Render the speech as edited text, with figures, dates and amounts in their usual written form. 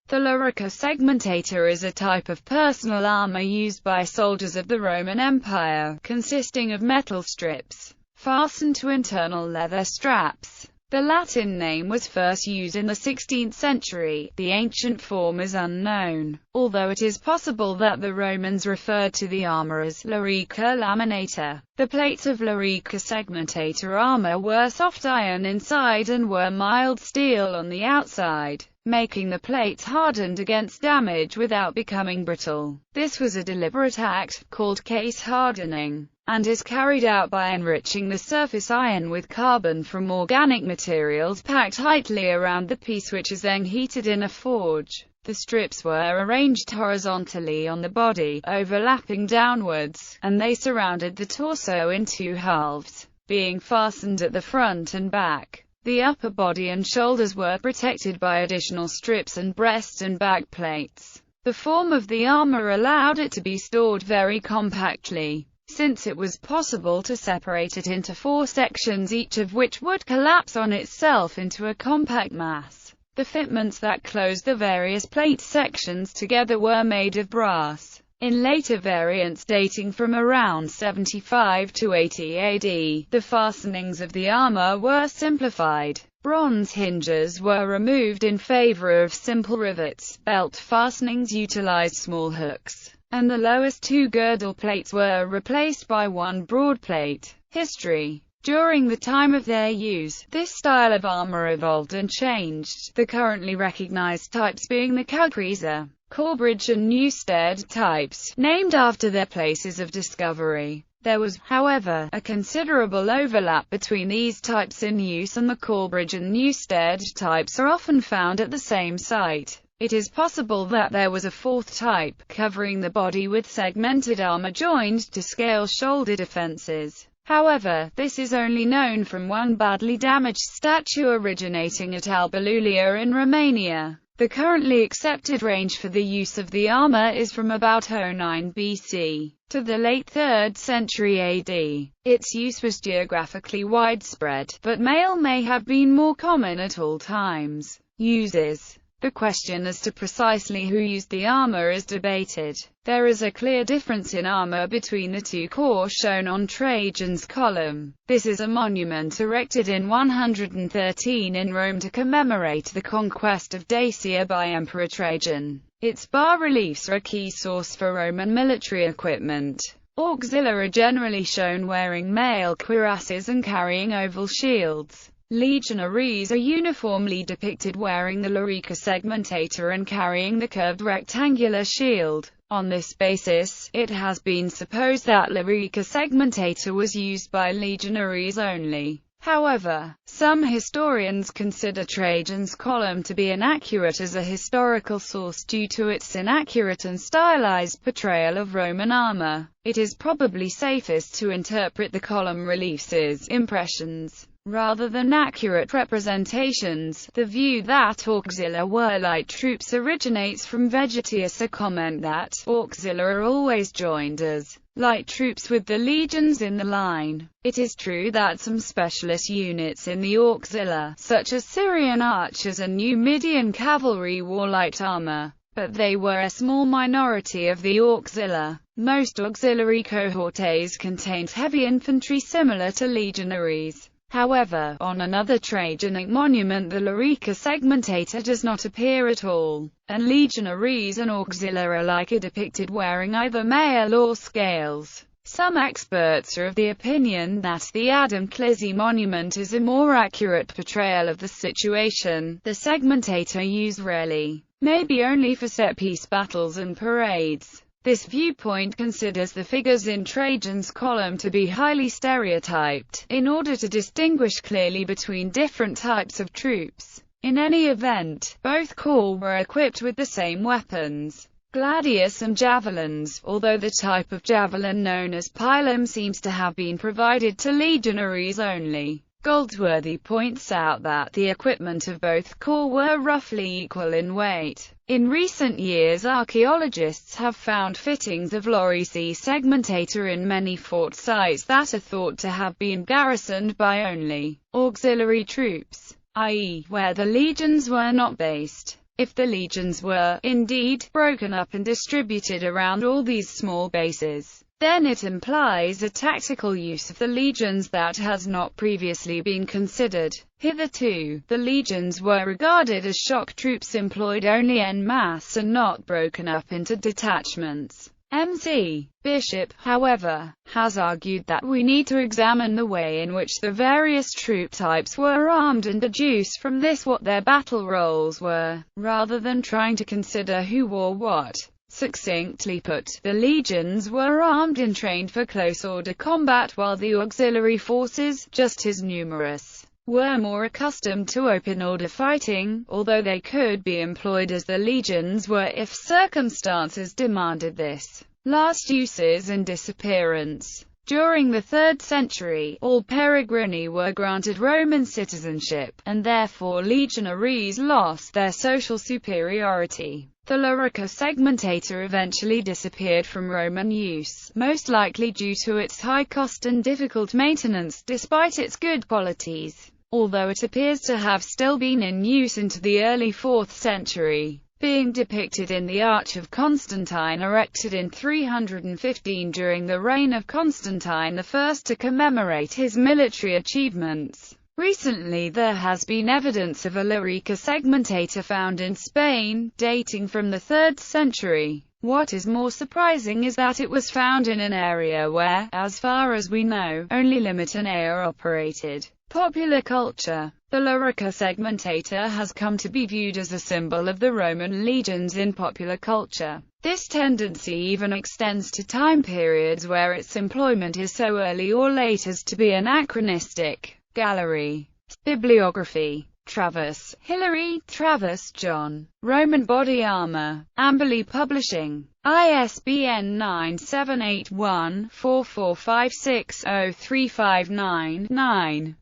The Lorica segmentata is a type of personal armor used by soldiers of the Roman Empire, consisting of metal strips fastened to internal leather straps. The Latin name was first used in the 16th century. The ancient form is unknown, although it is possible that the Romans referred to the armor as Lorica laminata. The plates of Lorica segmentata armor were soft iron inside and were mild steel on the outside, making the plates hardened against damage without becoming brittle. This was a deliberate act, called case hardening, and is carried out by enriching the surface iron with carbon from organic materials packed tightly around the piece, which is then heated in a forge. The strips were arranged horizontally on the body, overlapping downwards, and they surrounded the torso in two halves, being fastened at the front and back. The upper body and shoulders were protected by additional strips and breast and back plates. The form of the armor allowed it to be stored very compactly, since it was possible to separate it into 4 sections, each of which would collapse on itself into a compact mass. The fitments that closed the various plate sections together were made of brass. In later variants dating from around 75 to 80 AD, the fastenings of the armor were simplified. Bronze hinges were removed in favor of simple rivets. Belt fastenings utilized small hooks, and the lowest 2 girdle plates were replaced by 1 broad plate. History. During the time of their use, this style of armor evolved and changed, the currently recognized types being the Calabrese, Corbridge and Newstead types, named after their places of discovery. There was, however, a considerable overlap between these types in use, and the Corbridge and Newstead types are often found at the same site. It is possible that there was a 4th type, covering the body with segmented armor joined to scale shoulder defenses. However, this is only known from one badly damaged statue originating at Alba Iulia in Romania. The currently accepted range for the use of the armor is from about 09 BC to the late 3rd century AD. Its use was geographically widespread, but mail may have been more common at all times. Uses. The question as to precisely who used the armor is debated. There is a clear difference in armor between the 2 corps shown on Trajan's column. This is a monument erected in 113 in Rome to commemorate the conquest of Dacia by Emperor Trajan. Its bas-reliefs are a key source for Roman military equipment. Auxiliaries are generally shown wearing mail cuirasses and carrying oval shields. Legionaries are uniformly depicted wearing the Lorica segmentata and carrying the curved rectangular shield. On this basis, it has been supposed that Lorica segmentata was used by legionaries only. However, some historians consider Trajan's column to be inaccurate as a historical source due to its inaccurate and stylized portrayal of Roman armor. It is probably safest to interpret the column reliefs as impressions, rather than accurate representations. The view that auxiliaries were light troops originates from Vegetius, a comment that auxiliaries are always joined as light troops with the legions in the line. It is true that some specialist units in the auxiliaries, such as Syrian archers and Numidian cavalry, wore light armor, but they were a small minority of the auxiliaries. Most auxiliary cohortes contained heavy infantry similar to legionaries. However, on another Trajanic monument the Lorica segmentata does not appear at all, and legionaries and auxiliaries alike are depicted wearing either mail or scales. Some experts are of the opinion that the Adam Clizzi monument is a more accurate portrayal of the situation. The segmentata used rarely, maybe only for set-piece battles and parades. This viewpoint considers the figures in Trajan's column to be highly stereotyped, in order to distinguish clearly between different types of troops. In any event, both corps were equipped with the same weapons, gladius and javelins, although the type of javelin known as pilum seems to have been provided to legionaries only. Goldsworthy points out that the equipment of both corps were roughly equal in weight. In recent years, archaeologists have found fittings of Lorica segmentata in many fort sites that are thought to have been garrisoned by only auxiliary troops, i.e., where the legions were not based. If the legions were, indeed, broken up and distributed around all these small bases, then it implies a tactical use of the legions that has not previously been considered. Hitherto, the legions were regarded as shock troops employed only en masse and not broken up into detachments. MC. Bishop, however, has argued that we need to examine the way in which the various troop types were armed and deduce from this what their battle roles were, rather than trying to consider who wore what. Succinctly put, the legions were armed and trained for close order combat, while the auxiliary forces, just as numerous, were more accustomed to open order fighting, although they could be employed as the legions were if circumstances demanded this. Last uses and disappearance. During the 3rd century, all peregrini were granted Roman citizenship, and therefore legionaries lost their social superiority. The Lorica segmentata eventually disappeared from Roman use, most likely due to its high cost and difficult maintenance despite its good qualities, although it appears to have still been in use into the early 4th century, being depicted in the Arch of Constantine erected in 315 during the reign of Constantine I to commemorate his military achievements. Recently there has been evidence of a Lorica segmentata found in Spain, dating from the 3rd century. What is more surprising is that it was found in an area where, as far as we know, only limited air operated. Popular culture. The Lorica segmentata has come to be viewed as a symbol of the Roman legions in popular culture. This tendency even extends to time periods where its employment is so early or late as to be anachronistic. Gallery. Bibliography. Travers, Hilary, Travers, John. Roman Body Armor. Amberley Publishing. ISBN 9781445603599.